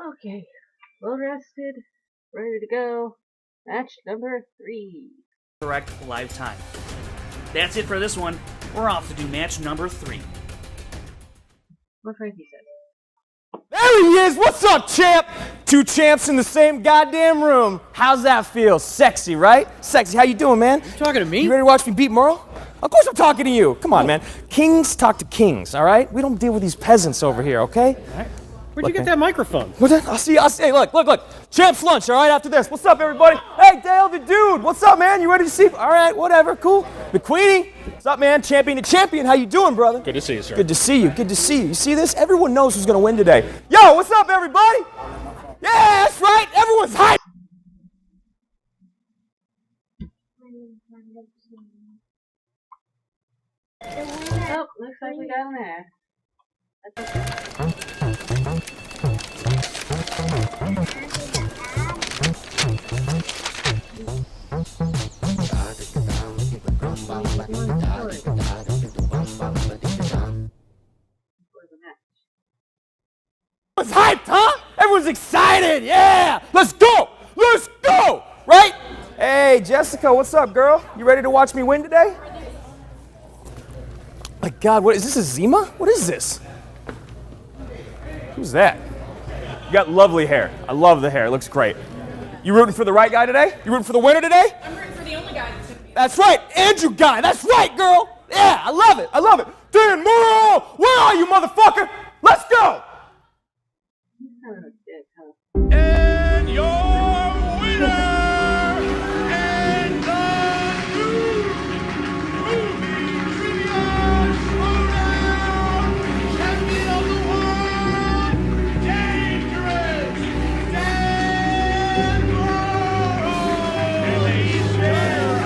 Okay, well rested, ready to go. Match number 3. Correct live time. That's it for this one. We're off to do match number 3. What Frankie said. There he is! What's up, champ? 2 champs in the same goddamn room. How's that feel? Sexy, right? Sexy. How you doing, man? You talking to me? You ready to watch me beat Murrell? Of course I'm talking to you. Come on, man. Kings talk to kings, all right? We don't deal with these peasants over here, okay? All right. Where'd you get that microphone? What's that? I'll see. Hey, look. Champs lunch, all right, after this. What's up, everybody? Hey, Dale, the dude. What's up, man? You ready to see? All right, whatever, cool. The Queenie. What's up, man? Champion to champion. How you doing, brother? Good to see you, sir. Good to see you. Good to see you. You see this? Everyone knows who's going to win today. Yo, what's up, everybody? Yeah, that's right. Everyone's hyped. Oh, looks like we got an ass. Everyone's hyped, huh? Everyone's excited. Yeah. Let's go. Let's go. Right? Hey, Jessica, what's up, girl? You ready to watch me win today? My God, what is this? A Zima? What is this? Who's that? You got lovely hair. I love the hair. It looks great. You rooting for the right guy today? You rooting for the winner today? I'm rooting for the only guy that's gonna be. That's right, Andrew Ghai. That's right, girl. Yeah, I love it. I love it. Dan Murrell, where are you, motherfucker? Let's go. He's kind of a dick, huh? And your winner and the new movie trivia showdown champion of the world, Dangerous Dan Murrell. And they share a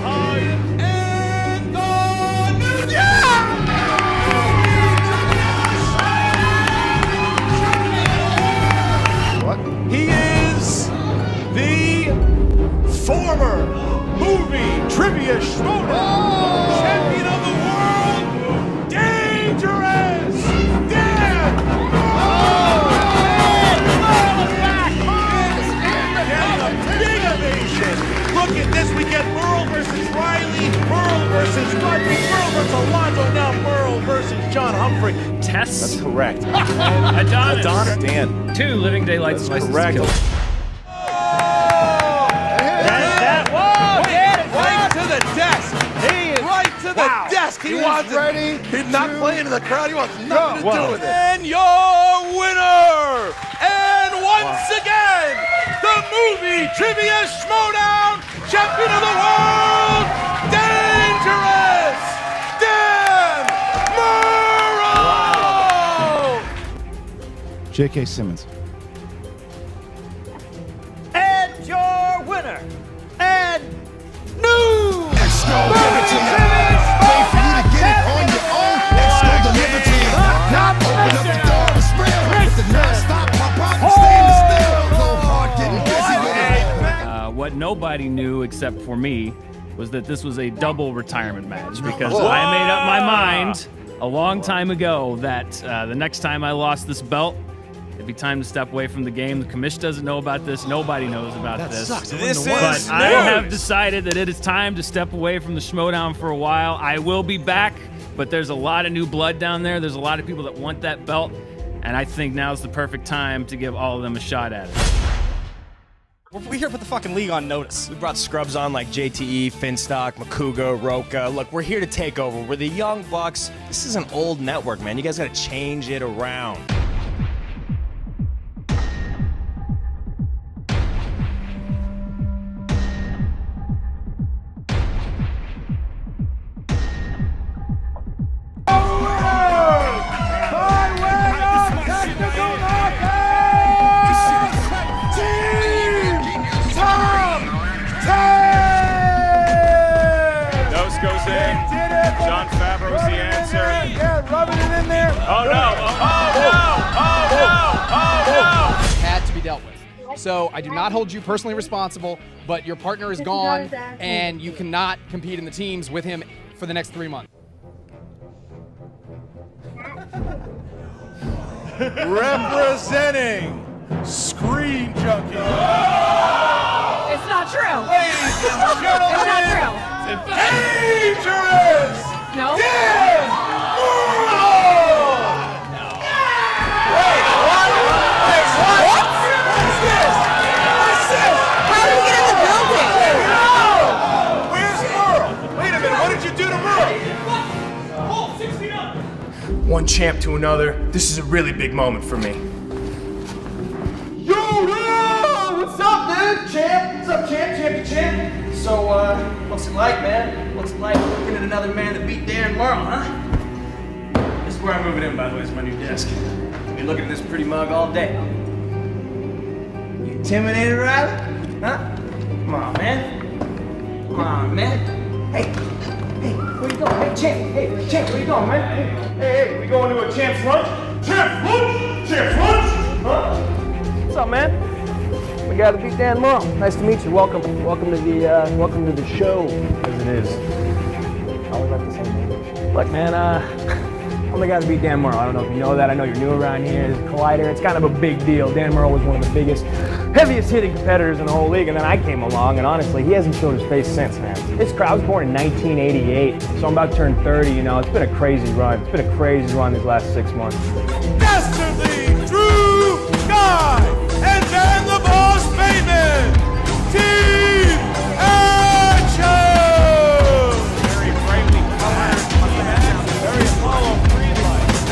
hug. And the new He is the former movie trivia showdown champion of the world, Dangerous Dan Murrell. And a big ovation. Look at this. We get Murrell versus Riley, Murrell versus Rodney, Murrell versus Alonzo, now Murrell versus John Humphrey. Tess. That's correct. Adonis. Dan. 2 Living Daylights of License to Correct. Kill. Right to the desk. He is right to the desk. He wants ready. He's not playing in the crowd. He wants nothing to do with it. And your winner, and once again, the movie trivia showdown champion of the world, Dangerous Dan Murrell. J.K. Simmons. And your winner, and new. Exco, give it to you. Wait for you to get it on your own. Exco, deliver to you. Open up the door, it's real. With the non-stop, my partner standing still. Go hard, getting busy with it. What nobody knew except for me was that this was a double retirement match because I made up my mind a long time ago that the next time I lost this belt, it'd be time to step away from the game. The commission doesn't know about this. Nobody knows about this. But I have decided that it is time to step away from the Schmodown for a while. I will be back, but there's a lot of new blood down there. There's a lot of people that want that belt, and I think now's the perfect time to give all of them a shot at it. We here to put the fucking league on notice. We brought scrubs on like JTE, Finstock, Makuga, Roka. Look, we're here to take over. We're the Young Bucks. This is an old network, man. You guys gotta change it around. John Favreau's the answer. Yeah, rubbing it in there. Oh no! Had to be dealt with. So I do not hold you personally responsible, but your partner is gone, and you cannot compete in the teams with him for the next 3 months. Representing Screen junkie. It's not true. Ladies and gentlemen, It's not true. dangerous No. Dan Murrell! What's this? How did he get in the building? Where's Murrell? Wait a minute, what did you do to Murrell? One champ to another. This is a really big moment for me. Yo, what's up, dude? Champ? What's up, champ? So, what's it like, man? What's it like looking at another man that beat Dan Murrell, huh? This is where I'm moving in, by the way. It's my new desk. I've been looking at this pretty mug all day. You intimidated, Riley? Huh? Come on, man. Hey, where you going? Hey, champ, where you going, man? Hey, we going to a champ's lunch? Champ's lunch? Huh? What's up, man? We got to beat Dan Murrell. Nice to meet you. Welcome to the show, as it is. I always like to say that. Look, man, I'm the guy to beat Dan Murrell. I don't know if you know that. I know you're new around here. It's a collider. It's kind of a big deal. Dan Murrell was one of the biggest, heaviest hitting competitors in the whole league, and then I came along, and honestly, he hasn't showed his face since, man. This crowd was born in 1988, so I'm about to turn 30, you know. It's been a crazy run. It's been a crazy run these last 6 months. Dastardly Drew Ghai, and then the boss baby, Team Action! Very brightly colored, very Apollo 3 lights.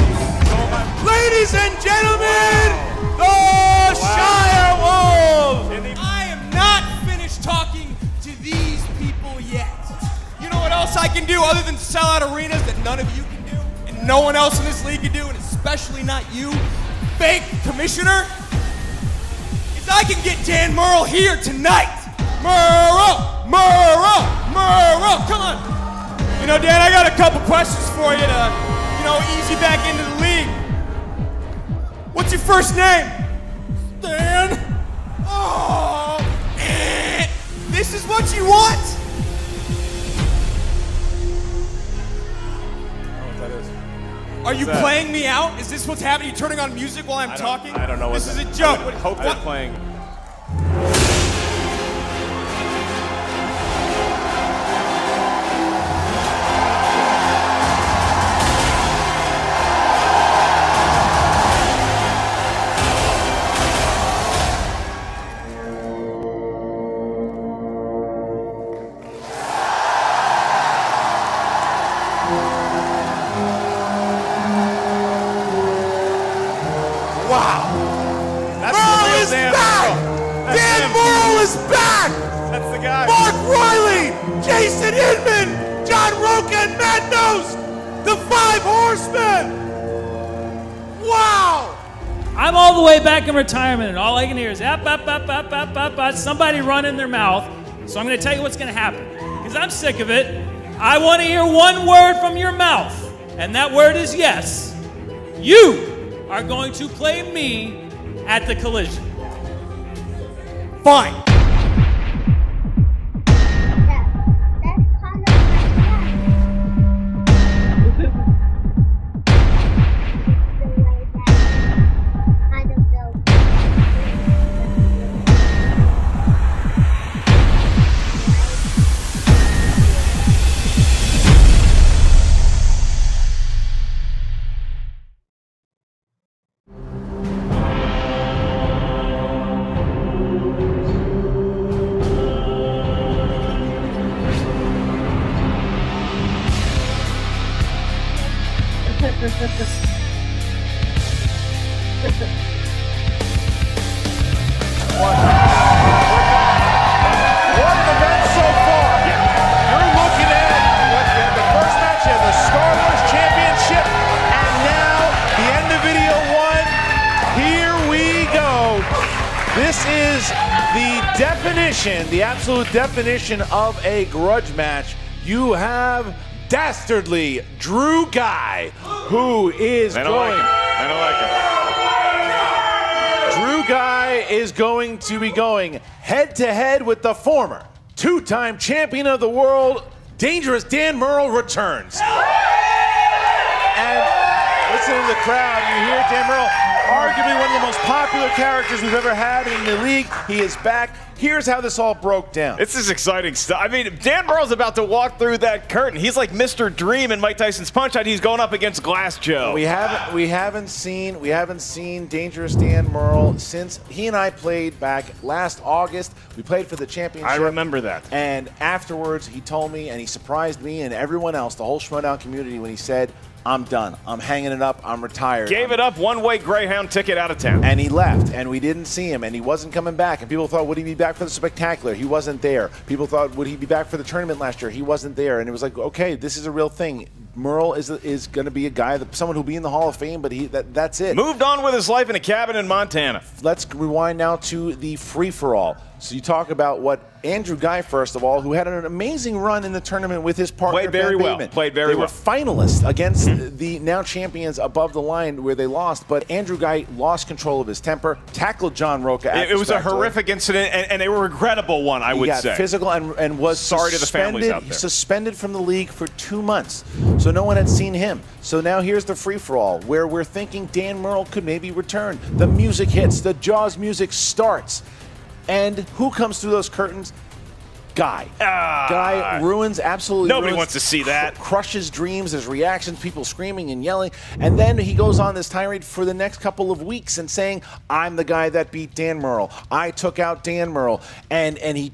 Ladies and gentlemen, the Shire Wolves! I am not finished talking to these people yet. You know what else I can do other than sell out arenas that none of you can do, and no one else in this league can do, and especially not you, fake commissioner? Is I can get Dan Murrell here tonight. Murrell! Come on. You know, Dan, I got a couple questions for you to, ease you back into the league. What's your first name? Dan. Oh, this is what you want? Are you playing me out? Is this what's happening? You turning on music while I'm talking? I don't know what this is a joke. I would hope they're playing. Murrell is back! Dan Murrell is back! That's the guy. Mark Riley, Jason Inman, John Roca, and Matt Nose, the 5 Horsemen! Wow! I'm all the way back in retirement, and all I can hear is somebody running their mouth. So I'm going to tell you what's going to happen, because I'm sick of it. I want to hear one word from your mouth, and that word is yes. You are going to play me at the collision. Fine. What an event so far. You're looking at the first match of the Star Wars Championship, and now the end of video 1. Here we go. This is the definition, the absolute definition of a grudge match. You have dastardly Drew Ghai, who is I don't like him. Drew Ghai is going to be going head-to-head with the former 2-time champion of the world, Dangerous Dan Murrell returns. And listen to the crowd. You hear Dan Murrell, arguably one of the most popular characters we've ever had in the league. He is back. Here's how this all broke down. This is exciting stuff. I mean, Dan Murrell's about to walk through that curtain. He's like Mr. Dream in Mike Tyson's Punch-Out. He's going up against Glass Joe. We haven't seen Dangerous Dan Murrell since he and I played back last August. We played for the championship. I remember that. And afterwards, he told me, and he surprised me and everyone else, the whole Schmoedown community, when he said, I'm done. I'm hanging it up. I'm retired. Gave it up, one-way Greyhound ticket out of town. And he left, and we didn't see him, and he wasn't coming back. And people thought, would he be back for the Spectacular? He wasn't there. People thought, would he be back for the tournament last year? He wasn't there. And it was like, okay, this is a real thing. Murrell is going to be a guy, someone who'll be in the Hall of Fame, but that's it. Moved on with his life in a cabin in Montana. Let's rewind now to the free-for-all. So you talk about what Andrew Ghai, first of all, who had an amazing run in the tournament with his partner. Played very well. They well. were finalists against the now champions above the line where they lost, but Andrew Ghai lost control of his temper, tackled John Roca. It was a horrific incident and a regrettable one, I would say. He got physical and was sorry to the families out there. Suspended from the league for 2 months. So no one had seen him. So now here's the free-for-all where we're thinking Dan Murrell could maybe return. The music hits, the Jaws music starts. And who comes through those curtains? Ghai. Ghai absolutely Nobody ruins, wants to see that. Crushes dreams, his reactions, people screaming and yelling. And then he goes on this tirade for the next couple of weeks and saying, I'm the guy that beat Dan Murrell. I took out Dan Murrell. And he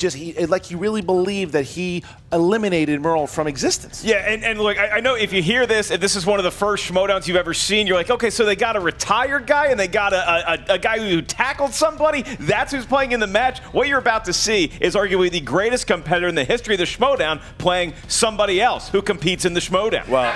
really believed that he eliminated Murrell from existence. Yeah, and look, I know if you hear this, and this is one of the first Schmoedowns you've ever seen, you're like, okay, so they got a retired guy and they got a guy who tackled somebody. That's who's playing in the match. What you're about to see is arguably the greatest competitor in the history of the Schmoedown playing somebody else who competes in the Schmoedown. Well,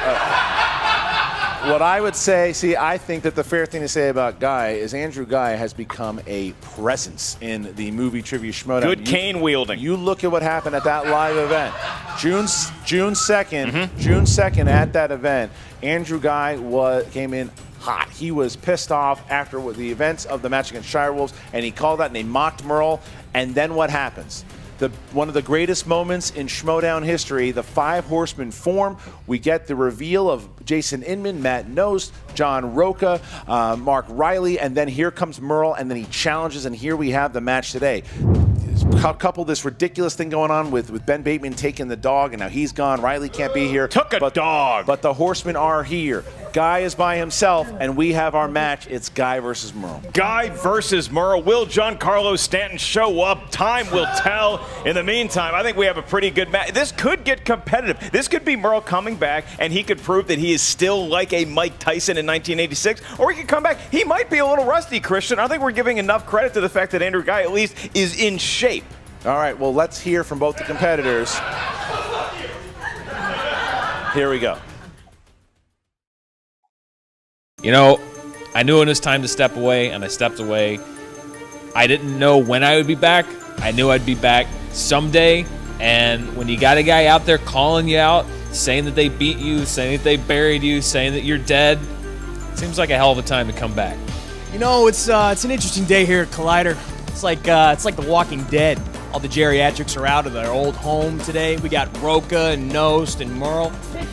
what I would say, I think that the fair thing to say about Ghai is Andrew Ghai has become a presence in the movie trivia Schmoedown. Good cane wielding. You look at what happened at that live event. June 2nd at that event, Andrew Ghai came in hot. He was pissed off after the events of the match against Shire Wolves, and he called that and they mocked Murrell. And then what happens? One of the greatest moments in Schmoedown history, the 5 Horsemen form. We get the reveal of Jason Inman, Matt Nost, John Roca, Mark Riley, and then here comes Murrell, and then he challenges, and here we have the match today. Couple this ridiculous thing going on with Ben Bateman taking the dog, and now he's gone. Riley can't be here. Took a dog. But the Horsemen are here. Ghai is by himself, and we have our match. It's Ghai versus Murrell. Ghai versus Murrell. Will Giancarlo Stanton show up? Time will tell. In the meantime, I think we have a pretty good match. This could get competitive. This could be Murrell coming back, and he could prove that he is still like a Mike Tyson in 1986, or he could come back. He might be a little rusty, Christian. I think we're giving enough credit to the fact that Andrew Ghai at least is in shape. All right, well, let's hear from both the competitors. Here we go. You know, I knew it was time to step away, and I stepped away. I didn't know when I would be back. I knew I'd be back someday, and when you got a guy out there calling you out, saying that they beat you, saying that they buried you, saying that you're dead, it seems like a hell of a time to come back. You know, it's an interesting day here at Collider. It's like The Walking Dead. All the geriatrics are out of their old home today. We got Roca and Nost and Murrell.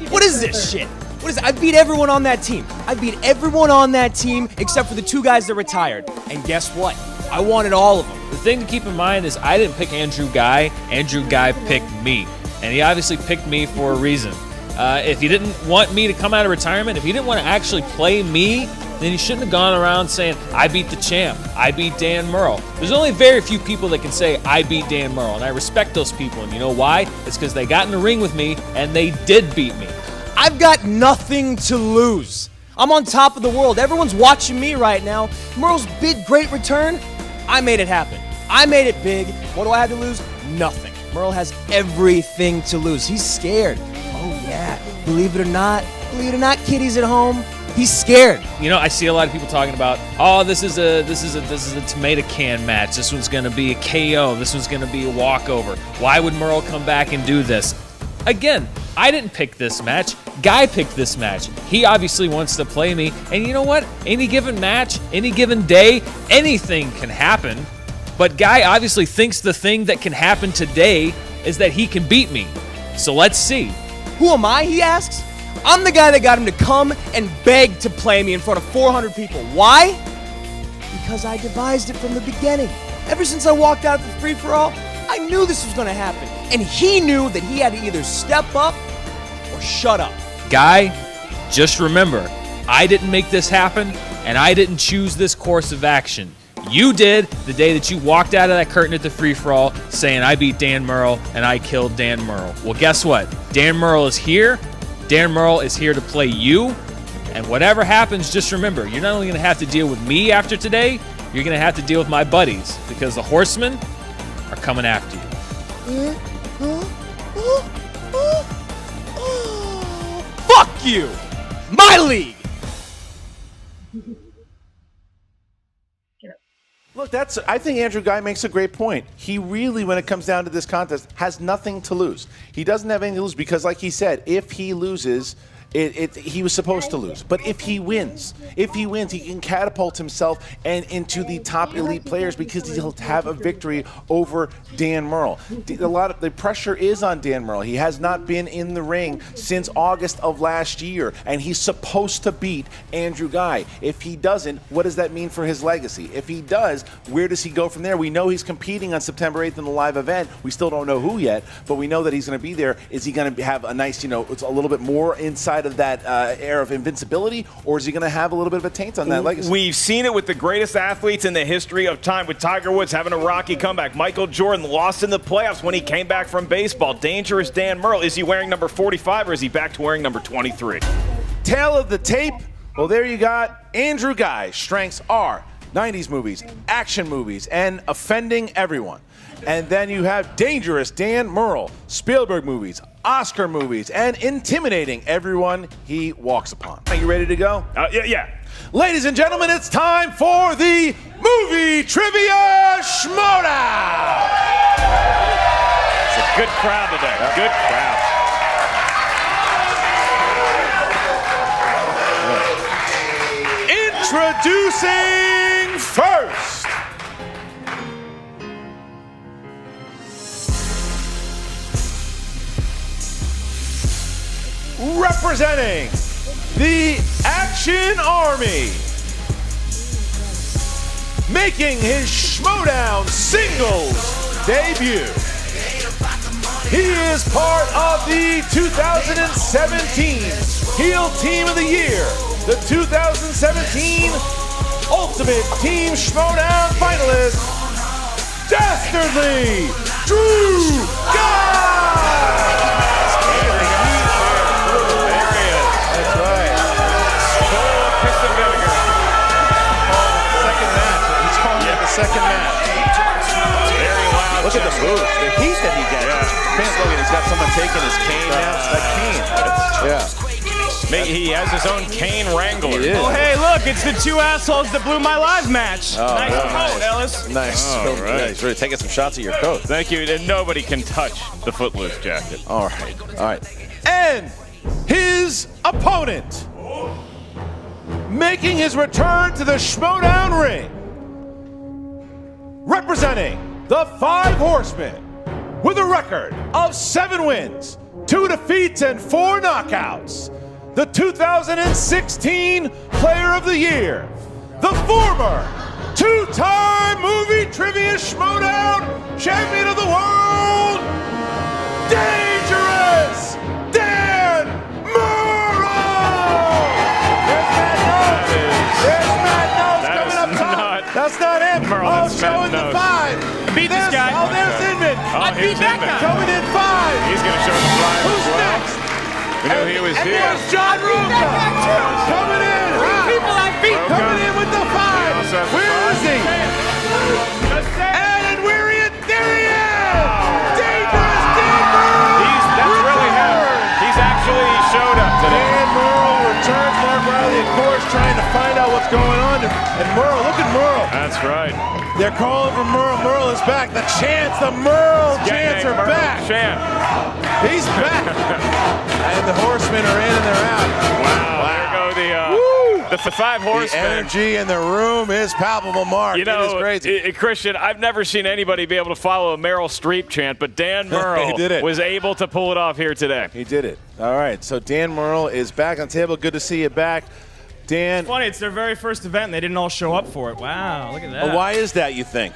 What is this shit? What is it? I beat everyone on that team. I beat everyone on that team except for the 2 guys that retired. And guess what? I wanted all of them. The thing to keep in mind is I didn't pick Andrew Ghai. Andrew Ghai picked me. And he obviously picked me for a reason. If he didn't want me to come out of retirement, if he didn't want to actually play me, then he shouldn't have gone around saying, I beat the champ, I beat Dan Murrell. There's only very few people that can say, I beat Dan Murrell, and I respect those people. And you know why? It's because they got in the ring with me, and they did beat me. I've got nothing to lose. I'm on top of the world. Everyone's watching me right now. Murrell's big, great return, I made it happen. I made it big. What do I have to lose? Nothing. Murrell has everything to lose. He's scared. Oh, yeah. Believe it or not, kiddies at home, he's scared. You know, I see a lot of people talking about, oh, this is a tomato can match. This one's going to be a KO. This one's going to be a walkover. Why would Murrell come back and do this? Again, I didn't pick this match. Ghai picked this match. He obviously wants to play me. And you know what? Any given match, any given day, anything can happen. But Ghai obviously thinks the thing that can happen today is that he can beat me. So let's see. Who am I, he asks? I'm the guy that got him to come and beg to play me in front of 400 people. Why? Because I devised it from the beginning. Ever since I walked out of the free-for-all, I knew this was gonna happen. And he knew that he had to either step up or shut up. Guy, just remember, I didn't make this happen, and I didn't choose this course of action. You did the day that you walked out of that curtain at the free-for-all saying, I beat Dan Murrell and I killed Dan Murrell. Well, guess what? Dan Murrell is here. Dan Murrell is here to play you. And whatever happens, just remember, you're not only going to have to deal with me after today, you're going to have to deal with my buddies because the horsemen are coming after you. Fuck you! My league! Look, I think Andrew Ghai makes a great point. He really, when it comes down to this contest, has nothing to lose. He doesn't have anything to lose because, like he said, if he loses, he was supposed to lose. But if he wins, he can catapult himself and into the top elite players because he'll have a victory over Dan Murrell. The pressure is on Dan Murrell. He has not been in the ring since August of last year, and he's supposed to beat Andrew Ghai. If he doesn't, what does that mean for his legacy? If he does, where does he go from there? We know he's competing on September 8th in the live event. We still don't know who yet, but we know that he's going to be there. Is he going to have a nice, it's a little bit more inside of that air of invincibility, or is he going to have a little bit of a taint on that legacy? We've seen it with the greatest athletes in the history of time, with Tiger Woods having a rocky comeback. Michael Jordan lost in the playoffs when he came back from baseball. Dangerous Dan Murrell. Is he wearing number 45 or is he back to wearing number 23? Tale of the tape. Well, there you got Andrew Ghai. Strengths are 90s movies, action movies, and offending everyone. And then you have Dangerous Dan Murrell, Spielberg movies, Oscar movies, and intimidating everyone he walks upon. Are you ready to go? Yeah. Ladies and gentlemen, it's time for the Movie Trivia Schmoedown! It's a good crowd today. Good crowd. Introducing first. Representing the Action Army, making his Schmoedown singles debut. He is part of the 2017 Heel Team of the Year, the 2017 Ultimate Team Schmoedown finalist, Dastardly Drew Ghai! Second match. Very loud. Look at the moves, the heat that he gets. Fans look at, he's got someone taking his cane now. That cane. He has his own cane wrangler. Oh, hey, look, it's the two assholes that blew my live match. Nice coat, Ellis. Nice. Right. Yeah, he's really taking some shots at your coat. Thank you. And nobody can touch the Footloose jacket. All right. And his opponent, making his return to the Schmoedown ring, representing the Five Horsemen with a record of 7 wins, 2 defeats, and 4 knockouts, the 2016 Player of the Year, the former 2-time Movie Trivia Schmoedown Champion of the World, Dangerous Dan Murrell! There's Matt Nose coming up top. That's not it. Murrell, showing the 5. Beat this guy. Oh, there's Inman. I beat that guy. Coming in 5. He's going to show the flyers Who's as well. next? We knew he was and here. there's John Ruka. Coming in. People I beat. Coming in with the 5. Where is he? And where he is? There he is. Dangerous Dan Murrell. That's really him. He's actually showed up today. Dan Murrell returns. Mark Riley, of course, trying to find out what's going on. And Murrell, look at Murrell. That's right. They're calling for Murrell. Murrell is back. The chants, the Murrell chants are back. Chant. He's back. And the horsemen are in and they're out. Wow. There go the Five Horsemen. The energy in the room is palpable, Mark. You know, it is crazy. Christian, I've never seen anybody be able to follow a Meryl Streep chant, but Dan Murrell was able to pull it off here today. He did it. All right, so Dan Murrell is back on the table. Good to see you back. Dan. Funny, it's their very first event, and they didn't all show up for it. Wow, look at that. Well, why is that, you think?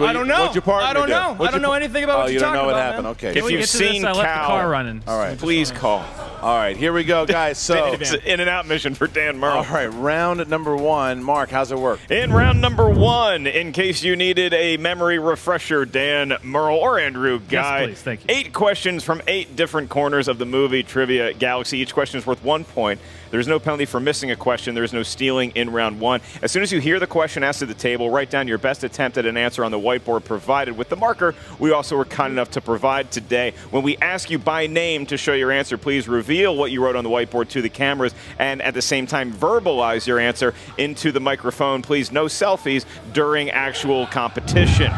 I don't know. What'd your partner I don't do? know. I don't know anything about what you're talking you don't know what about, happened. man. Okay. If you've seen I left the Cal, car running. All right. please call. All right, here we go, guys. So, It's an in and out mission for Dan Murrell. all right, round number 1. Mark, how's it work? In round number 1, in case you needed a memory refresher, Dan Murrell or Andrew Ghai. Yes, please. Thank you. 8 questions from 8 different corners of the movie Trivia Galaxy. Each question is worth 1 point. There's no penalty for missing a question. There's no stealing in round 1. As soon as you hear the question asked at the table, write down your best attempt at an answer on the whiteboard provided with the marker we also were kind enough to provide today. When we ask you by name to show your answer, please reveal what you wrote on the whiteboard to the cameras and at the same time verbalize your answer into the microphone. Please, no selfies during actual competition.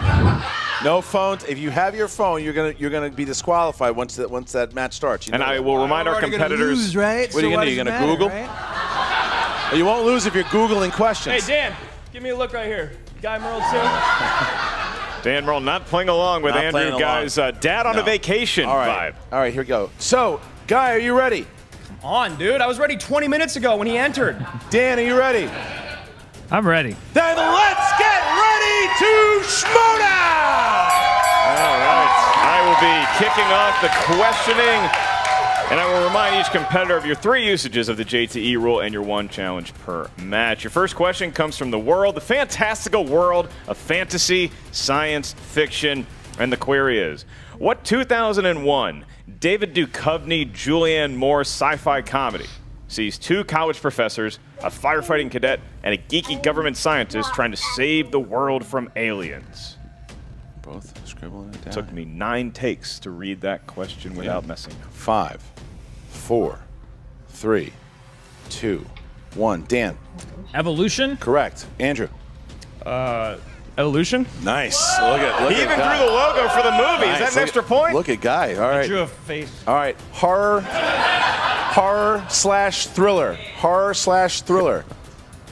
No phones. If you have your phone, you're gonna be disqualified once that match starts. And I will remind our competitors. Lose, right? What are you gonna do? You're gonna Google? Right? You won't lose if you're Googling questions. Hey, Dan, give me a look right here. Ghai Murrell too. Dan Murrell not playing along with Not Andrew playing Ghai's dad on a vacation All right. vibe. All right, here we go. So, Ghai, are you ready? Come on, dude. I was ready 20 minutes ago when he entered. Dan, are you ready? I'm ready. Then let's get ready to schmodown! All right. I will be kicking off the questioning, and I will remind each competitor of your 3 usages of the JTE rule and your 1 challenge per match. Your first question comes from the fantastical world of fantasy, science, fiction, and the query is, what 2001 David Duchovny, Julianne Moore sci-fi comedy sees 2 college professors, a firefighting cadet, and a geeky government scientist trying to save the world from aliens? Both scribbling it down. Took me 9 takes to read that question without messing up. 5, 4, 3, 2, 1. Dan. Evolution? Correct. Andrew. Evolution? Nice. Look at He even Ghai. drew the logo for the movie. Nice. Is that an extra point? Look at Ghai. All right. Drew a face. All right. Horror/thriller. Horror/thriller.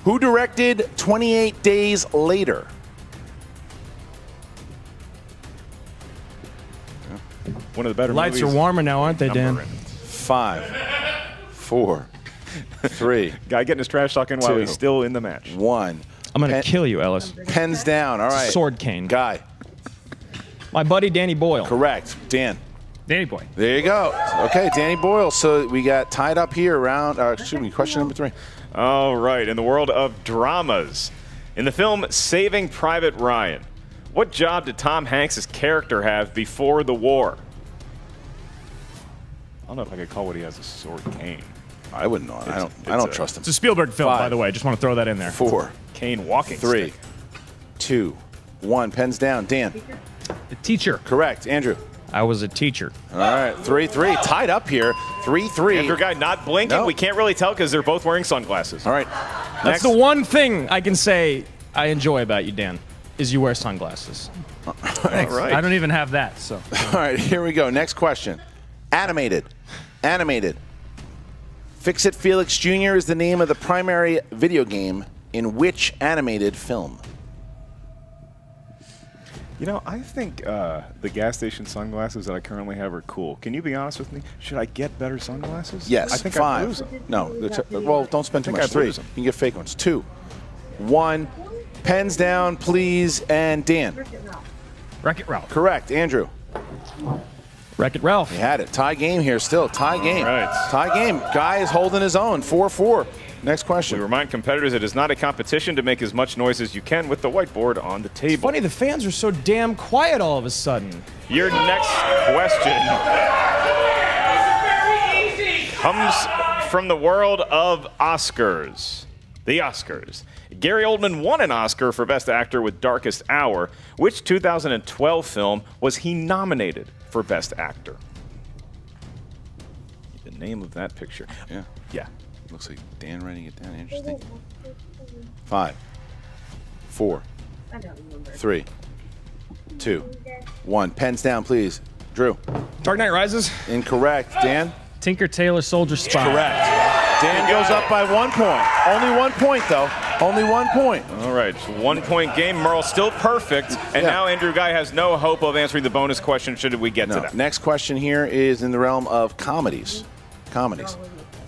Who directed 28 Days Later? One of the better Lights movies. are warmer now, aren't they, Dan? 5, 4, 3, Guy getting his trash talk in while 2, he's still in the match. 1. I'm going to kill you, Ellis. Pens down. All right. Sword cane. Ghai. My buddy Danny Boyle. Correct. Dan. Danny Boy. There you go. Okay, Danny Boyle. So we got tied up here around, question number 3. All right, in the world of dramas. In the film Saving Private Ryan, what job did Tom Hanks' character have before the war? I don't know if I could call what he has a sword cane. I wouldn't know. I don't trust him. It's a Spielberg film, 5, by the way. Just want to throw that in there. 4, Cane walking 3, stick. 2, 1. Pens down. Dan. The teacher. Correct. Andrew. I was a teacher. All right. 3-3. Tied up here. 3-3. Andrew Ghai not blinking. No. We can't really tell because they're both wearing sunglasses. All right. That's the one thing I can say I enjoy about you, Dan, is you wear sunglasses. Thanks. right. I don't even have that, so. All right. Here we go. Next question. Animated. Fix-It Felix Jr. is the name of the primary video game in which animated film? You know, I think the gas station sunglasses that I currently have are cool. Can you be honest with me? Should I get better sunglasses? Yes. I think 5. I'd lose them. No. Well, don't spend too I think much. I'd 3. You lose them. can get fake ones. 2, 1. Pens down, please. And Dan. Wreck-It Ralph. Correct. Andrew. Wreck-It Ralph. He had it. Tie game here still. Tie game. All right. Tie game. Ghai is holding his own. 4-4. Next We question. remind competitors it is not a competition to make as much noise as you can with the whiteboard on the table. Funny, the fans are so damn quiet all of a sudden. Your next question comes from the world of Oscars. The Oscars. Gary Oldman won an Oscar for Best Actor with Darkest Hour. Which 2012 film was he nominated for Best Actor? The name of that picture. Yeah. Yeah. Looks like Dan writing it down. Interesting. 5, 4, 3, 2, 1. Pens down, please. Drew. Dark Knight Rises. Incorrect. Dan. Tinker Tailor Soldier Spy. Correct. Dan goes up by 1 point. Only 1 point, though. Only 1 point. All right, it's a 1-point game. Murrell still perfect. And now Andrew Ghai has no hope of answering the bonus question should we get to that. Next question here is in the realm of comedies.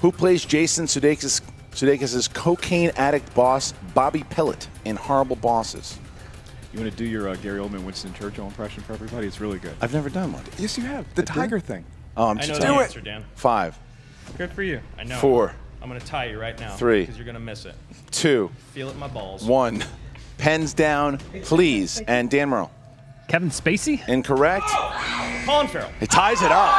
Who plays Jason Sudeikis' Sudeikis' cocaine addict boss, Bobby Pillett, in Horrible Bosses? You want to do your Gary Oldman, Winston Churchill impression for everybody? It's really good. I've never done one. Yes, you have. The tiger thing. Oh, I'm I know just the telling answer, Dan. 5. Good for you. I know. 4. I'm going to tie you right now. 3. Because you're going to miss it. 2. Feel it in my balls. 1. Pens down, please. And Dan Murrell. Kevin Spacey? Incorrect. Colin Farrell. He ties it up.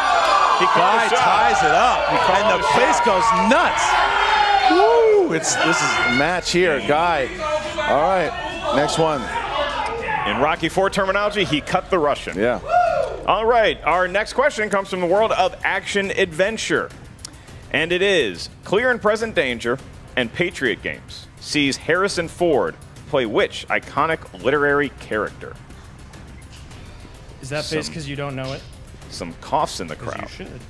Guy ties it up. And the place goes nuts. Woo! This is a match here, Guy. All right, next one. In Rocky IV terminology, he cut the Russian. Yeah. All right, our next question comes from the world of action-adventure. And it is, Clear and Present Danger and Patriot Games sees Harrison Ford play which iconic literary character? Is that face because you don't know it? Some coughs in the crowd. You should.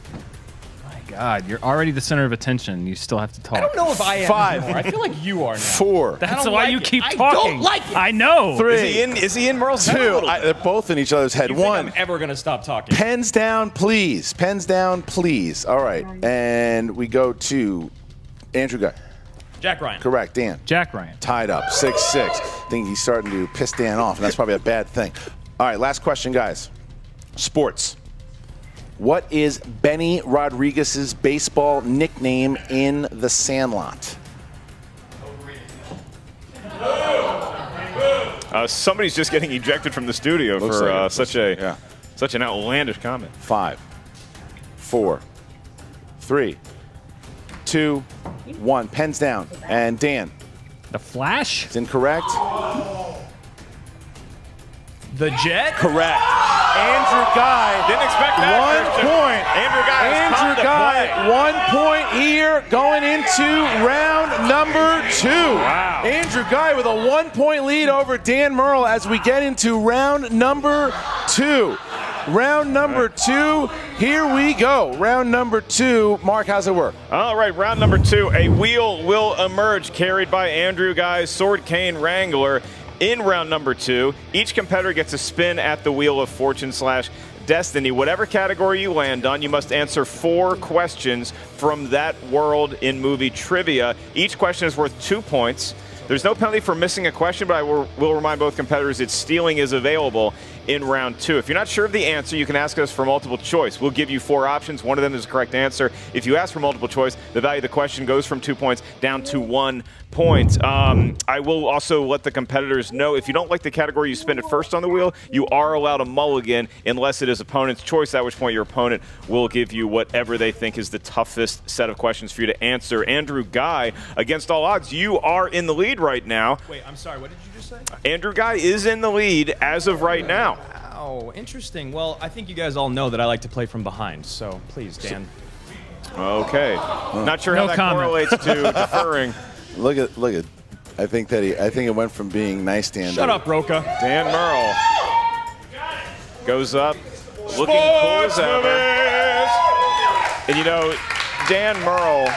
My God, you're already the center of attention. You still have to talk. I don't know if I am 5. anymore. I feel like you are now. 4. That's don't why like you it. keep I talking. don't like it. I know. 3. Is he in Merle's head a 2. little bit? They're both in each other's head. You think 1. I'm ever going to stop talking? Pens down, please. Pens down, please. All right, and we go to Andrew Guy. Jack Ryan. Correct, Dan. Jack Ryan. Tied up, 6-6. I think he's starting to piss Dan off, and that's probably a bad thing. All right, last question, guys. Sports. What is Benny Rodriguez's baseball nickname in The Sandlot? Somebody's just getting ejected from the studio Looks for like it. such an outlandish comment. 5, 4, 3, 2, 1. Pens down. And Dan. The Flash? It's incorrect. The Jet? Correct. Andrew Guy. Didn't expect that. 1 point. Andrew Guy. Andrew Guy, 1 point here going into round number 2. Wow. Andrew Guy with a 1-point lead over Dan Murrell as we get into round number 2. Round number 2, here we go. Round number 2. Mark, how's it work? All right, round number 2. A wheel will emerge carried by Andrew Guy's Sword Cane Wrangler. In round number 2, each competitor gets a spin at the Wheel of Fortune/Destiny. Whatever category you land on, you must answer 4 questions from that world in movie trivia. Each question is worth 2 points. There's no penalty for missing a question, but I will remind both competitors that stealing is available in round 2. If you're not sure of the answer, you can ask us for multiple choice. We'll give you 4 options. One of them is the correct answer. If you ask for multiple choice, the value of the question goes from 2 points down to 1 point. I will also let the competitors know if you don't like the category you spin it first on the wheel, you are allowed a mulligan unless it is opponent's choice, at which point your opponent will give you whatever they think is the toughest set of questions for you to answer. Andrew Guy, against all odds, you are in the lead right now. Wait, I'm sorry. What did you just say? Andrew Guy is in the lead as of right now. Oh, interesting. Well, I think you guys all know that I like to play from behind, so please, Dan. Okay. Not sure No how that comment. correlates to deferring. Look at. I think it went from being nice, Dan. Shut up, Roca. Dan Murrell goes up, looking cool as ever. And you know, Dan Murrell,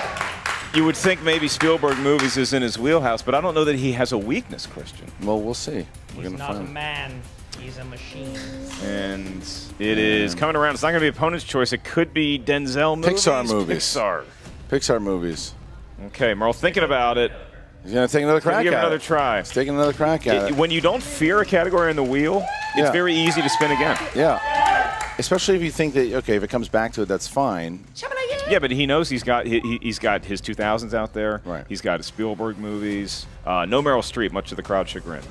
you would think maybe Spielberg movies is in his wheelhouse, but I don't know that he has a weakness, Christian. Well, we'll see. We're He's gonna not a find. man. He's a machine. And it is coming around. It's not going to be opponent's choice. It could be Denzel movies. Pixar movies. Pixar. Movies. Okay, Merle, thinking about it. He's gonna take another crack Give at another it. try. He's taking another crack at it. When you don't fear a category on the wheel, it's Yeah. very easy to spin again. Yeah. Especially if you think that if it comes back to it, that's fine. Yeah, but he knows he's got his 2000s out there. Right. He's got his Spielberg movies. No Meryl Streep, much to the crowd's chagrin.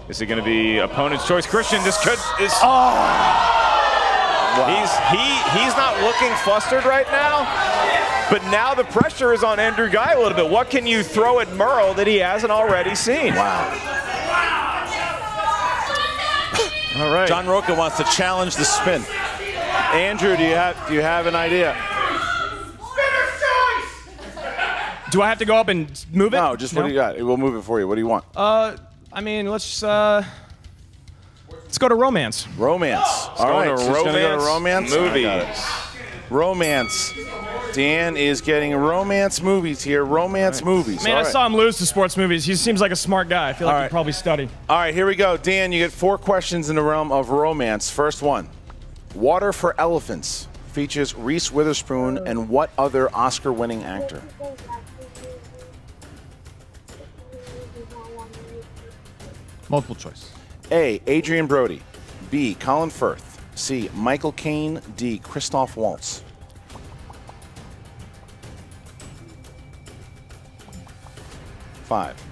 Is it going to be opponent's choice? Christian, this could is. Wow. He's not looking flustered right now. But now the pressure is on Andrew Guy a little bit. What can you throw at Murrell that he hasn't already seen? Wow. All right. John Roca wants to challenge the spin. Andrew, do you have an idea? Do I have to go up and move it? No, just what do you got? We'll move it for you. What do you want? I mean, let's go to romance. Romance. All right, to so it's gonna go to romance movies. I got it. Romance. Dan is getting romance movies here. Romance movies. Man, All I right. saw him lose to sports movies. He seems like a smart guy. I feel like All he'd right. probably study. All right, here we go. Dan, you get 4 questions in the realm of romance. First one. Water for Elephants features Reese Witherspoon and what other Oscar-winning actor? Multiple choice. A. Adrian Brody. B. Colin Firth. C. Michael Caine. D. Christoph Waltz. 5.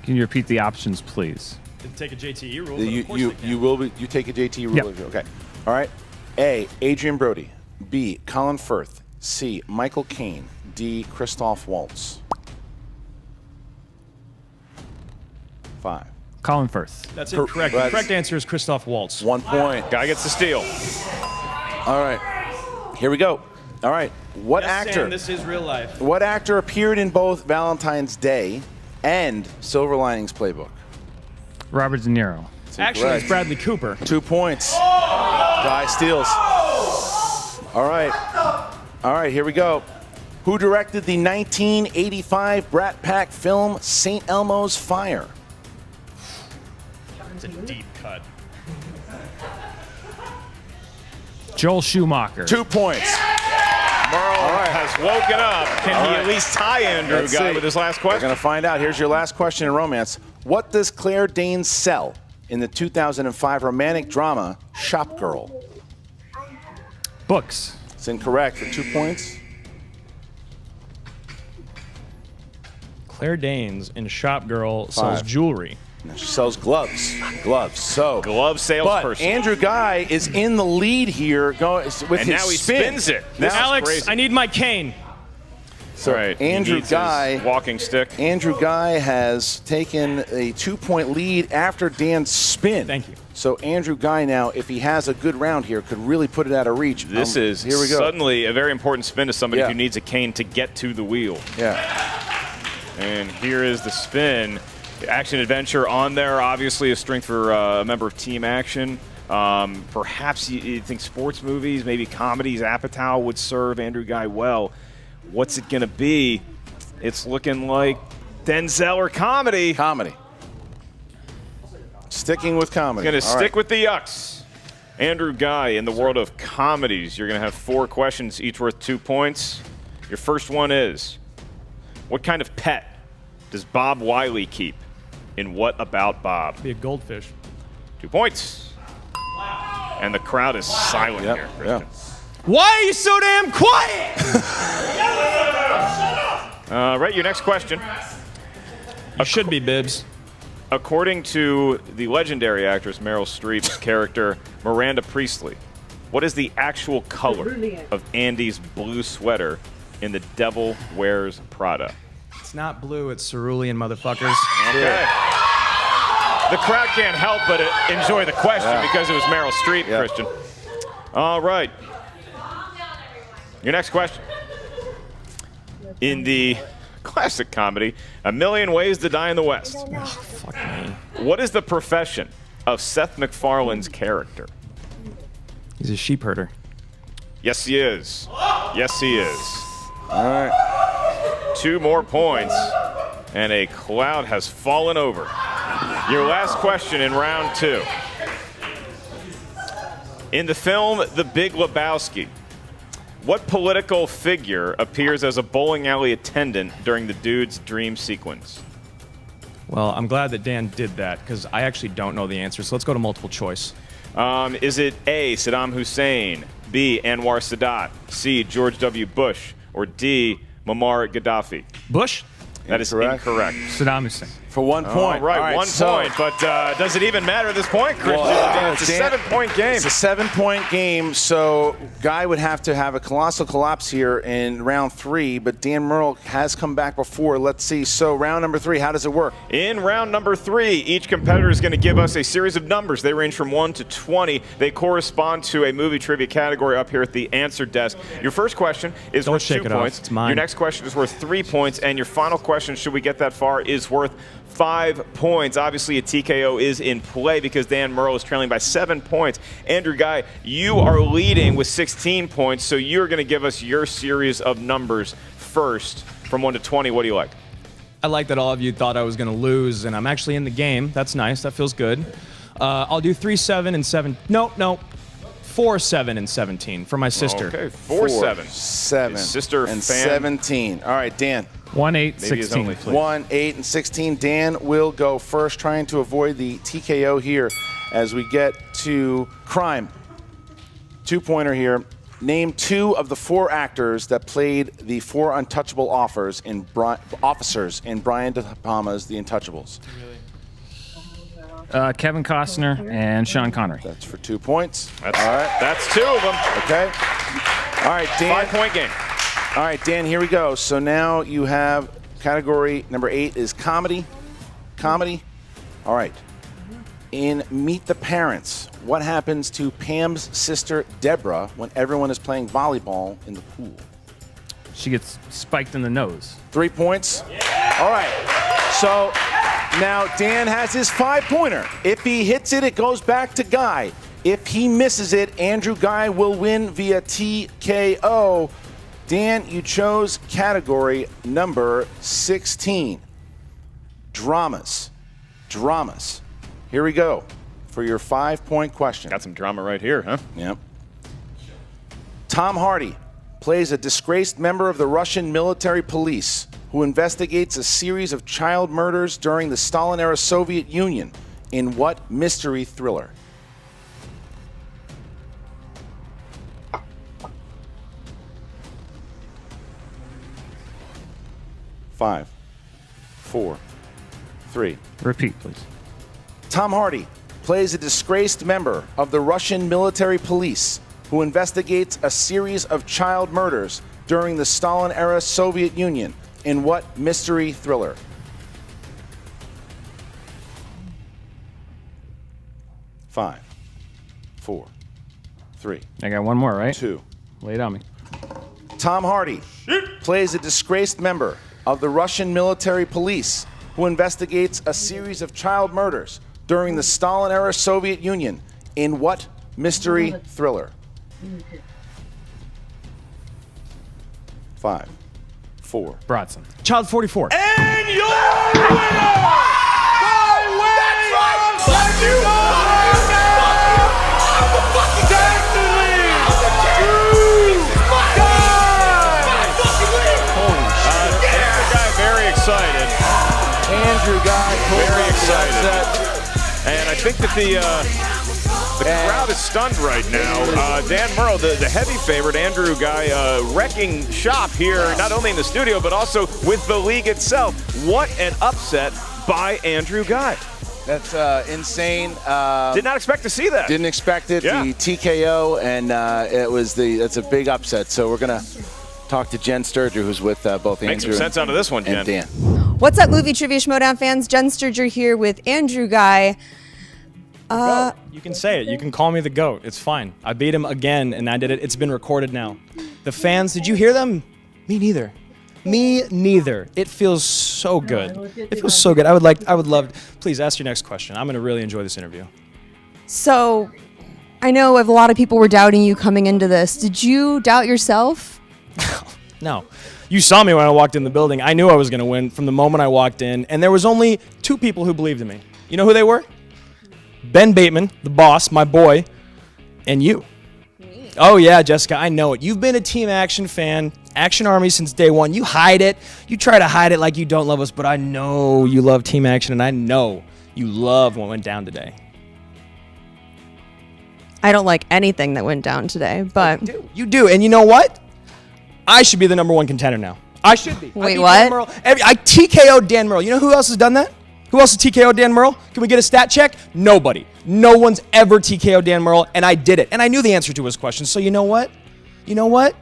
Can you repeat the options, please? Take a JTE rule. You take a JTE rule. Yep. Okay. All right. A. Adrian Brody. B. Colin Firth. C. Michael Caine. D. Christoph Waltz. 5. Colin Firth. That's incorrect. The correct answer is Christoph Waltz. 1 point. Guy gets the steal. All right. Here we go. All right. What Yes, actor? Sam, this is real life. What actor appeared in both Valentine's Day and Silver Linings Playbook? Robert De Niro. Actually, it's Bradley Cooper. 2 points. Guy steals. All right. All right, here we go. Who directed the 1985 Brat Pack film St. Elmo's Fire? It's a deep cut. Joel Schumacher. 2 points. Murrell has woken up. Can he at least tie Andrew Let's Ghai see. with his last We're question? going to find out. Here's your last question in romance. What does Claire Danes sell in the 2005 romantic drama Shop Girl? Books. It's incorrect for 2 points. Claire Danes in Shop Girl sells 5. jewelry. No, she sells gloves. Gloves. So glove but salesperson. Andrew Ghai is in the lead here going with And his now he spin. spins it. Now, This is Alex, crazy. I need my cane. So All right, he Andrew needs his Ghai walking stick. Andrew Ghai has taken a 2-point lead after Dan's spin. Thank you. So Andrew Ghai now, if he has a good round here, could really put it out of reach. This is here we go. suddenly a very important spin to somebody Yeah. who needs a cane to get to the wheel. Yeah. And here is the spin. Action adventure on there, obviously a strength for a member of Team Action. Perhaps you think sports movies, maybe comedies, Apatow would serve Andrew Ghai well. What's it going to be? It's looking like Denzel or comedy. Comedy. Sticking with comedy. Going to All stick right. with the yucks. Andrew Ghai, in the world of comedies, you're going to have 4 questions, each worth 2 points. Your first one is, what kind of pet does Bob Wiley keep in What About Bob? Be a goldfish. 2 points. And the crowd is silent here, Christian. Why are you so damn quiet? Right, your next question. You should be, Bibbs. According to the legendary actress Meryl Streep's character, Miranda Priestley, what is the actual color of Andy's blue sweater in The Devil Wears Prada? It's not blue, it's cerulean, motherfuckers. Okay. The crowd can't help but enjoy the question because it was Meryl Streep, Christian. All right. Your next question. In the classic comedy, A Million Ways to Die in the West, Fuck me. what is the profession of Seth MacFarlane's character? He's a sheep herder. Yes, he is. Yes, he is. All right. 2 more points, and a cloud has fallen over. Your last question in round 2. In the film The Big Lebowski, what political figure appears as a bowling alley attendant during the dude's dream sequence? Well, I'm glad that Dan did that because I actually don't know the answer. So let's go to multiple choice. Is it A, Saddam Hussein, B, Anwar Sadat, C, George W. Bush, or D, Muammar Gaddafi? Bush? That is incorrect. Saddam Hussein. For 1 point. All right, 1 point. But does it even matter at this point, Christian? It's a 7-point game. It's a 7-point game, so Guy would have to have a colossal collapse here in round 3, but Dan Murrell has come back before. Let's see. So round number 3, how does it work? In round number 3, each competitor is going to give us a series of numbers. They range from 1 to 20. They correspond to a movie trivia category up here at the answer desk. Your first question is worth 2 points. It's mine. Your next question is worth 3 points. And your final question, should we get that far, is worth 5 points. Obviously, a TKO is in play because Dan Murrell is trailing by 7 points. Andrew Ghai, you are leading with 16 points, so you're going to give us your series of numbers first from 1 to 20. What do you like? I like that all of you thought I was going to lose, and I'm actually in the game. That's nice. That feels good. I'll do 3, 7, and 7. No. 4, 7, and 17 for my sister. Okay, 4, 7. 7. His sister and fan. 17. All right, Dan. 1, 8, Maybe his 16. only please. 1, 8, and 16. Dan will go first, trying to avoid the TKO here as we get to crime. 2-pointer here. Name 2 of the 4 actors that played the 4 untouchable officers in Brian De Palma's The Untouchables. Kevin Costner and Sean Connery. That's for 2 points. That's, all right. That's 2 of them. Okay. All right, Dan. 5-point game. All right, Dan, here we go. So now you have category number 8 is comedy. Comedy. All right. In Meet the Parents, what happens to Pam's sister Deborah when everyone is playing volleyball in the pool? She gets spiked in the nose. 3 points. All right. So now Dan has his 5-pointer. If he hits it, it goes back to Ghai. If he misses it, Andrew Ghai will win via TKO. Dan, you chose category number 16. Dramas. Dramas. Here we go for your 5-point question. Got some drama right here, huh? Yep. Tom Hardy plays a disgraced member of the Russian military police who investigates a series of child murders during the Stalin-era Soviet Union in what mystery thriller? Five, 4, 3. Repeat, please. Tom Hardy plays a disgraced member of the Russian military police who investigates a series of child murders during the Stalin-era Soviet Union in what mystery thriller? Five, 4, 3. I got one more, right? 2. Lay it on me. Tom Hardy plays a disgraced member of the Russian military police who investigates a series of child murders during the Stalin-era Soviet Union in what mystery thriller? 5, 4. Bronson. Child 44. And your winner by way of Very excited. Andrew Ghai, very excited. And I think that the crowd is stunned right now. Dan Murrell, the heavy favorite, Andrew Ghai, wrecking shop here, not only in the studio, but also with the league itself. What an upset by Andrew Ghai. That's insane. Did not expect to see that. Didn't expect it. Yeah. The TKO, and it's a big upset. So we're going to talk to Jen Sturger, who's with both Make Andrew some sense out of this one, Jen. and Dan. What's up, Movie Trivia Schmodown fans? Jen Sturger here with Andrew Ghai. You can say it. You can call me the GOAT. It's fine. I beat him again, and I did it. It's been recorded now. The fans, did you hear them? Me neither. Me neither. It feels so good. It feels so good. I would love. Please ask your next question. I'm going to really enjoy this interview. So, I know a lot of people were doubting you coming into this. Did you doubt yourself? No. You saw me when I walked in the building. I knew I was going to win from the moment I walked in, and there was only 2 people who believed in me. You know who they were? Ben Bateman, the boss, my boy, and you. Me. Oh, yeah, Jessica, I know it. You've been a Team Action fan, Action Army since day one. You hide it. You try to hide it like you don't love us, but I know you love Team Action, and I know you love what went down today. I don't like anything that went down today, but... You do, and you know what? I should be the #1 contender now. I should be. Wait, what? I TKO'd Dan Murrell. You know who else has done that? Who else has TKO'd Dan Murrell? Can we get a stat check? Nobody. No one's ever TKO'd Dan Murrell, and I did it. And I knew the answer to his question. So you know what? You know what?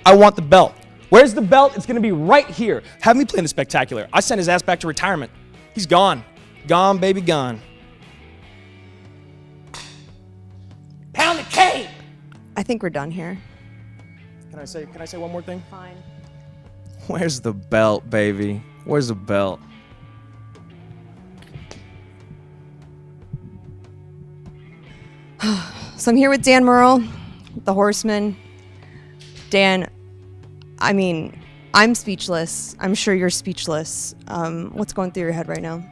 I want the belt. Where's the belt? It's going to be right here. Have me play in the spectacular. I sent his ass back to retirement. He's gone. Gone, baby, gone. Pound the cake! I think we're done here. Can I say one more thing? Fine. Where's the belt, baby? Where's the belt? So I'm here with Dan Murrell, the Horseman. Dan, I mean, I'm speechless. I'm sure you're speechless. What's going through your head right now?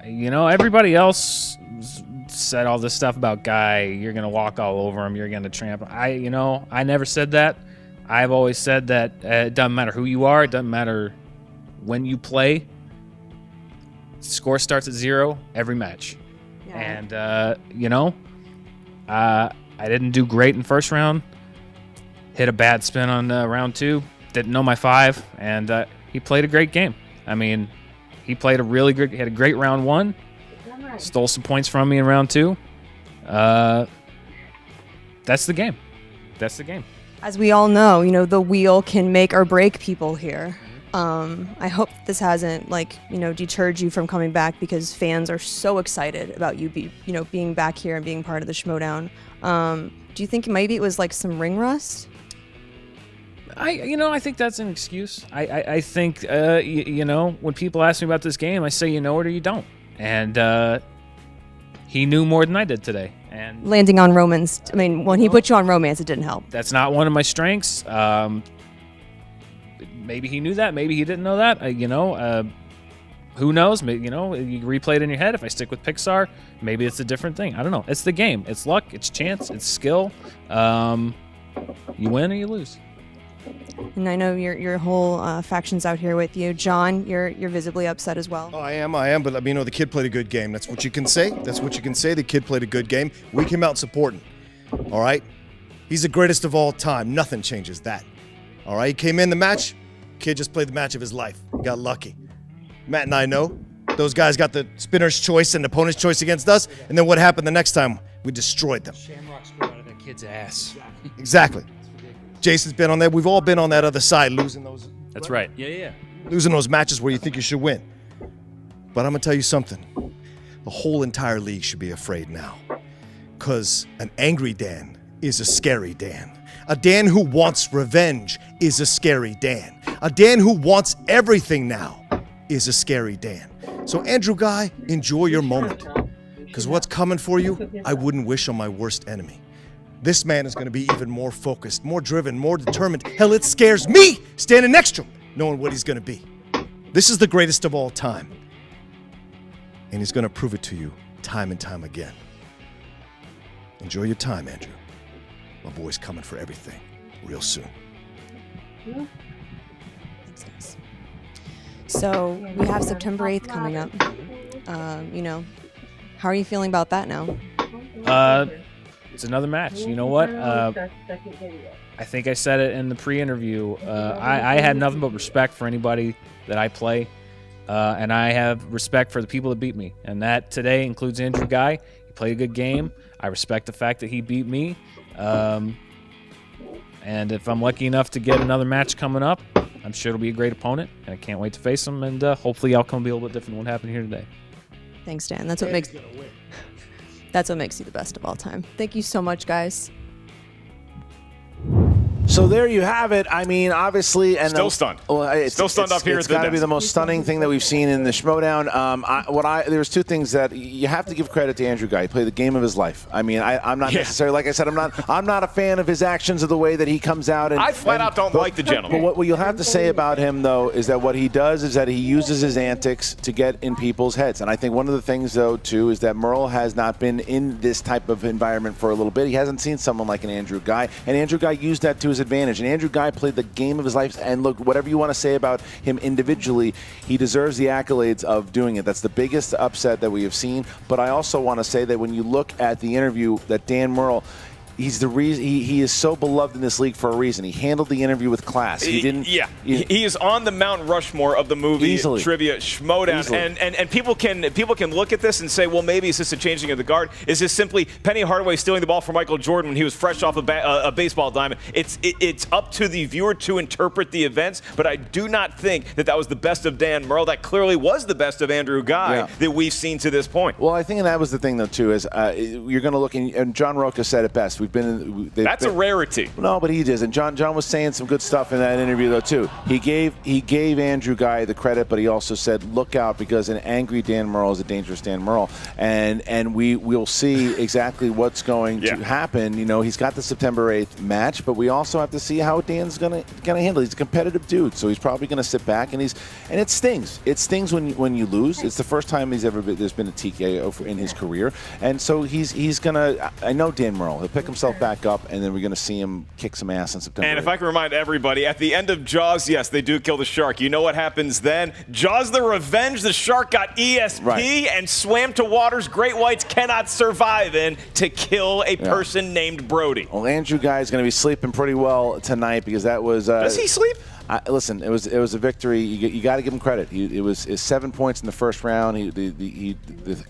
You know, everybody else said all this stuff about Ghai. You're gonna walk all over him. You're gonna tramp. I never said that. I've always said that it doesn't matter who you are. It doesn't matter when you play. Score starts at 0 every match. Yeah. And I didn't do great in first round. Hit a bad spin on round 2. Didn't know my 5, and he played a great game. I mean, he played he had a great round 1. Stole some points from me in round 2. That's the game. That's the game. As we all know, the wheel can make or break people here. I hope this hasn't deterred you from coming back, because fans are so excited about you being back here and being part of the Schmodown. Do you think maybe it was like some ring rust? I think that's an excuse. I think when people ask me about this game, I say you know it or you don't. And he knew more than I did today. And landing on romance. I mean, when he put you on romance, it didn't help. That's not one of my strengths. Maybe he knew that. Maybe he didn't know that. Who knows? Maybe, you replay it in your head. If I stick with Pixar, maybe it's a different thing. I don't know. It's the game. It's luck. It's chance. It's skill. You win or you lose. And I know your whole faction's out here with you. John, you're visibly upset as well. Oh, I am. But the kid played a good game. That's what you can say. The kid played a good game. We came out supporting. All right? He's the greatest of all time. Nothing changes that. All right? He came in the match. Kid just played the match of his life. Got lucky. Matt and I know. Those guys got the spinner's choice and the opponent's choice against us. And then what happened the next time? We destroyed them. Shamrock screwed out of that kid's ass. Exactly. Jason's been on that. We've all been on that other side, losing those. That's right. Yeah. Losing those matches where you think you should win. But I'm going to tell you something. The whole entire league should be afraid now. Because an angry Dan is a scary Dan. A Dan who wants revenge is a scary Dan. A Dan who wants everything now is a scary Dan. So Andrew Ghai, enjoy your moment. Because what's coming for you, I wouldn't wish on my worst enemy. This man is going to be even more focused, more driven, more determined. Hell, it scares me standing next to him, knowing what he's going to be. This is the greatest of all time. And he's going to prove it to you time and time again. Enjoy your time, Andrew. My boy's coming for everything real soon. So we have September 8th coming up. How are you feeling about that now? It's another match. You know what? I think I said it in the pre-interview. I had nothing but respect for anybody that I play, and I have respect for the people that beat me. And that today includes Andrew Ghai. He played a good game. I respect the fact that he beat me. And if I'm lucky enough to get another match coming up, I'm sure it'll be a great opponent, and I can't wait to face him. And hopefully, the outcome will be a little bit different than what happened here today. Thanks, Dan. That's what makes you the best of all time. Thank you so much, guys. So there you have it. I mean, obviously, and still stunned. Well, still stunned up here. It's got to be the most stunning thing that we've seen in the Schmodown. There's two things that you have to give credit to Andrew Ghai. He played the game of his life. I mean, I'm not necessarily, like I said, I'm not a fan of his actions or the way that he comes out. And I flat out don't like the gentleman. But what you'll have to say about him, though, is that what he does is that he uses his antics to get in people's heads. And I think one of the things, though, too, is that Murrell has not been in this type of environment for a little bit. He hasn't seen someone like an Andrew Ghai, and Andrew Ghai used that to his advantage. And Andrew Ghai played the game of his life, and look, whatever you want to say about him individually, he deserves the accolades of doing it. That's the biggest upset that we have seen. But I also want to say that when you look at the interview that Dan Murrell, he's the reason he is so beloved in this league for a reason. He handled the interview with class. He didn't. Yeah, he is on the Mount Rushmore of the movie Easily. Trivia Schmodown, and people can look at this and say, well, maybe is this a changing of the guard? Is this simply Penny Hardaway stealing the ball from Michael Jordan when he was fresh off a baseball diamond? It's up to the viewer to interpret the events, but I do not think that was the best of Dan Murrell. That clearly was the best of Andrew Ghai that we've seen to this point. Well, I think that was the thing, though, too, is you're going to look, and John Roca said it best. We've been. That's a rarity. No, but he isn't. John was saying some good stuff in that interview though too. He gave Andrew Ghai the credit, but he also said, "Look out, because an angry Dan Murrell is a dangerous Dan Murrell," and we'll see exactly what's going to happen. You know, he's got the September 8th match, but we also have to see how Dan's gonna handle it. He's a competitive dude, so he's probably gonna sit back and it stings. It stings when you lose. It's the first time there's been a TKO in his career, and so he's gonna. I know Dan Murrell. He'll pick himself back up, and then we're gonna see him kick some ass in September. And if I can remind everybody, at the end of Jaws, yes, they do kill the shark. You know what happens then? Jaws the Revenge. The shark got ESP and swam to waters great whites cannot survive in to kill a person named Brody. Well, Andrew Ghai is going to be sleeping pretty well tonight because that was. Does he sleep? Listen, it was a victory. You got to give him credit. It was 7 points in the first round.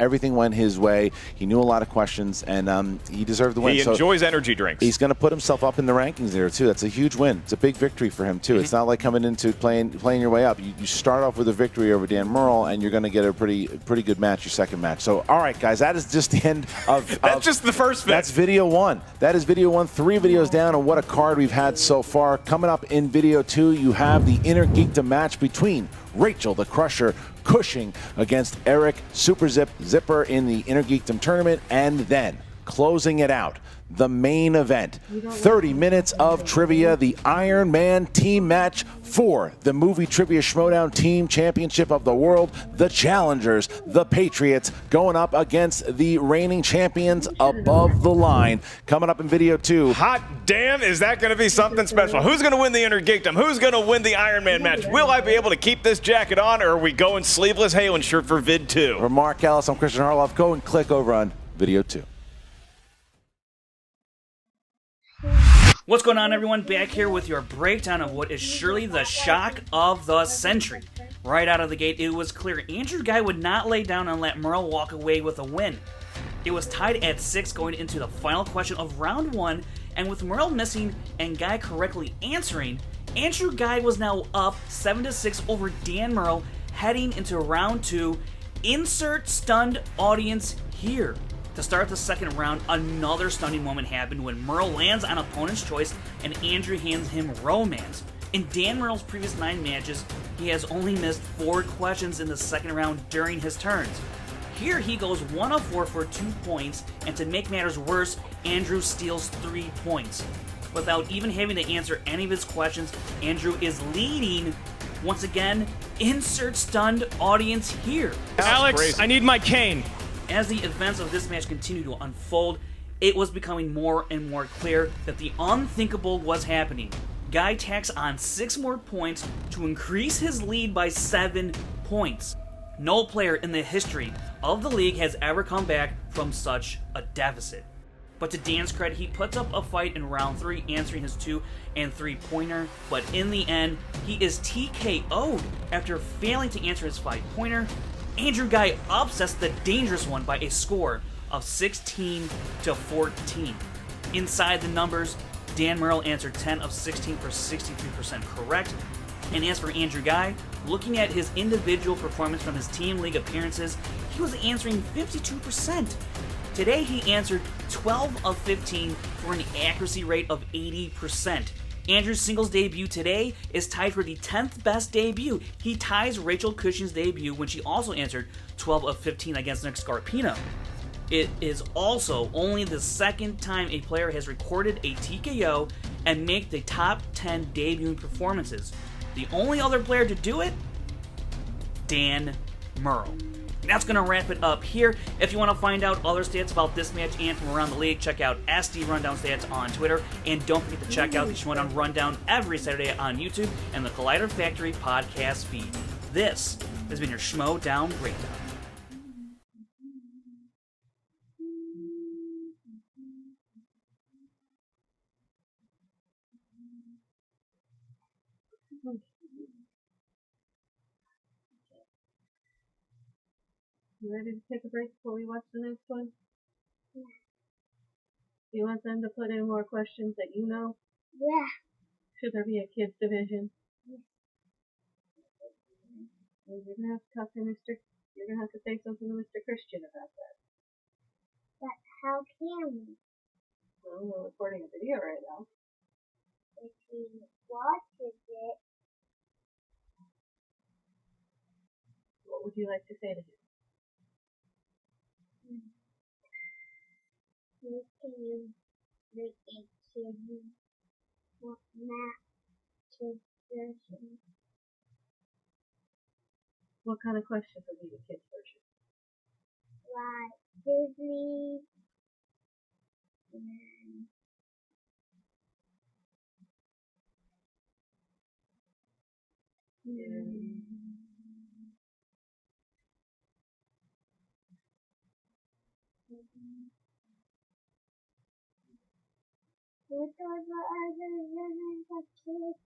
Everything went his way. He knew a lot of questions, and he deserved the win. He enjoys energy drinks. He's going to put himself up in the rankings there too. That's a huge win. It's a big victory for him too. It's not like coming into playing your way up. You start off with a victory over Dan Murrell, and you're going to get a pretty good match your second match. So all right, guys, that is just the end of. That's just the first. That's video 1. That is video 1. 3 videos down, and what a card we've had so far. Coming up in video 2. You have the Inner Geekdom match between Rachel the Crusher Cushing against Eric Super Zipper in the Inner Geekdom tournament, and then closing it out, the main event, 30 minutes of trivia, the Iron Man team match for the Movie Trivia Schmodown Team Championship of the World. The challengers, the Patriots, going up against the reigning champions Above the Line. Coming up in video 2. Hot damn, is that going to be something special? Who's going to win the Inner Geekdom? Who's going to win the Iron Man match? Will I be able to keep this jacket on, or are we going sleeveless Halen shirt for vid 2? For Mark Ellis, I'm Christian Harloff. Go and click over on video 2. What's going on, everyone? Back here with your breakdown of what is surely the shock of the century. Right out of the gate, it was clear Andrew Ghai would not lay down and let Murrell walk away with a win. It was tied at 6 going into the final question of round 1, and with Murrell missing and Ghai correctly answering, Andrew Ghai was now up 7-6 over Dan Murrell heading into round 2. Insert stunned audience here. To start the second round, another stunning moment happened when Murrell lands on opponent's choice and Andrew hands him romance. In Dan Murrell's previous 9 matches, he has only missed 4 questions in the second round during his turns. Here he goes 1 of 4 for 2 points, and to make matters worse, Andrew steals 3 points. Without even having to answer any of his questions, Andrew is leading. Once again, insert stunned audience here. Alex, I need my cane. As the events of this match continued to unfold, it was becoming more and more clear that the unthinkable was happening. Ghai tacks on 6 more points to increase his lead by 7 points. No player in the history of the league has ever come back from such a deficit. But to Dan's credit, he puts up a fight in round 3, answering his 2 and 3-pointer, but in the end, he is TKO'd after failing to answer his 5-pointer. Andrew Ghai upsets the dangerous one by a score of 16-14. Inside the numbers, Dan Murrell answered 10 of 16 for 63% correct. And as for Andrew Ghai, looking at his individual performance from his team league appearances, he was answering 52%. Today he answered 12 of 15 for an accuracy rate of 80%. Andrew's singles debut today is tied for the 10th best debut. He ties Rachel Cushing's debut when she also answered 12 of 15 against Nick Scarpino. It is also only the second time a player has recorded a TKO and make the top 10 debuting performances. The only other player to do it? Dan Murrell. That's going to wrap it up here. If you want to find out other stats about this match and from around the league, check out SD Rundown Stats on Twitter. And don't forget to check out the Schmodown Rundown every Saturday on YouTube and the Collider Factory podcast feed. This has been your Schmodown Breakdown. You ready to take a break before we watch the next one? Yeah. Do you want them to put in more questions that you know? Yeah. Should there be a kids division? Yeah. Well, you're gonna have to talk to you're gonna have to say something to Mr. Christian about that. But how can we? Well, we're recording a video right now. If he watches it, What would you like to say to him? you can make a kid not to version. What kind of questions would be the kids' version? Like Disney and what are the other versions of kids?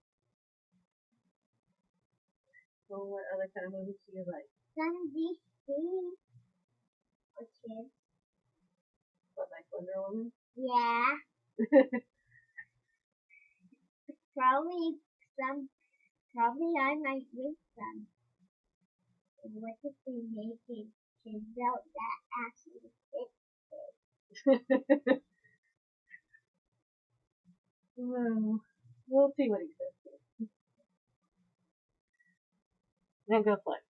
Well, what other kind of movies do you like? Some DC for kids. What, like Wonder Woman? Yeah. Probably I might rent some. And what if they make a kids out that actually fit? Well, we'll see what he says. Then go play.